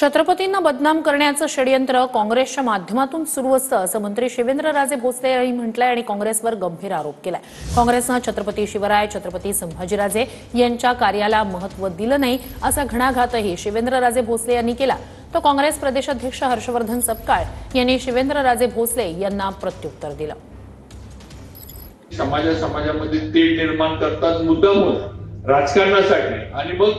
छत्रपतींना बदनाम करण्याचं षडयंत्र काँग्रेसच्या माध्यमातून सुरू असतं असं मंत्री शिवेंद्रराजे भोसले यांनी म्हटलंय आणि काँग्रेसवर गंभीर आरोप केलाय। काँग्रेसनं छत्रपती शिवराय छत्रपती संभाजीराजे यांच्या कार्याला महत्त्व दिलं नाही असा घणाघातही शिवेंद्रराजे भोसले यांनी केला। तो काँग्रेस प्रदेशाध्यक्ष हर्षवर्धन सपकाळ यांनी शिवेंद्रराजे भोसले यांना प्रत्युत्तर दिलं। समाजामध्ये तेढ निर्माण करतात मुद्दामून राजकारणासाठी आणि मग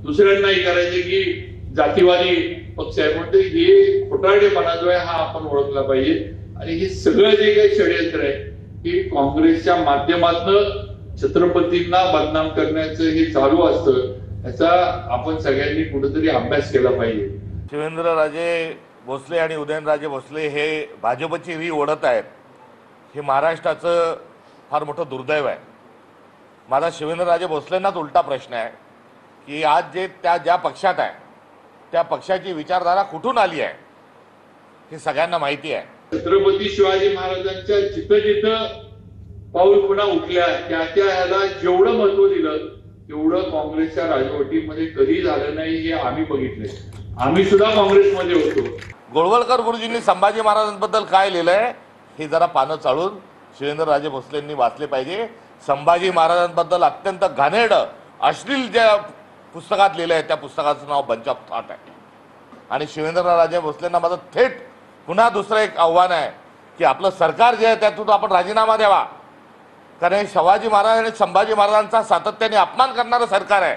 दुसऱ्यांनाही करायचे की जातीवादी पक्ष आहे म्हणते हे खोटारडेपणा जो आहे हा आपण ओळखला पाहिजे। आणि हे सगळं जे काही षडयंत्र आहे की काँग्रेसच्या माध्यमातून छत्रपतींना बदनाम करण्याचं हे चालू असतं याचा आपण सगळ्यांनी कुठेतरी अभ्यास केला पाहिजे। शिवेंद्रराजे भोसले आणि उदयनराजे भोसले हे भाजपची री ओढत आहेत हे महाराष्ट्राचं फार मोठं दुर्दैव आहे। माझा शिवेंद्रराजे भोसलेंनाच उलटा प्रश्न आहे की आज जे त्या ज्या पक्षात आहे त्या पक्षाची विचारधारा कुठून आली आहे हे सगळ्यांना माहिती आहे। छत्रपती शिवाजी महाराजांच्या जिथं जिथं पाऊल खुणा उठल्या त्या ह्याला जेवढं महत्व दिलं तेवढं काँग्रेसच्या राजवटीमध्ये कधी झालं नाही हे आम्ही बघितले। आम्ही सुद्धा काँग्रेसमध्ये होतो। गोळवलकर गुरुजींनी संभाजी महाराजांबद्दल काय लिहिलंय हे जरा पानं चाळून शिवेंद्रराजे भोसलेंनी वाचले पाहिजे। संभाजी महाराजांबद्दल अत्यंत घाणेरड अश्लील ज्या पुस्तकात लिहिलं आहे त्या पुस्तकाचं नाव बंच ऑफ थॉट आहे। आणि शिवेंद्रराजे भोसलेंना माझं थेट पुन्हा दुसरं एक आव्हान आहे की आपलं सरकार जे आहे त्यातून आपण राजीनामा द्यावा, कारण शिवाजी महाराज आणि संभाजी महाराजांचा सातत्याने अपमान करणारं सरकार आहे।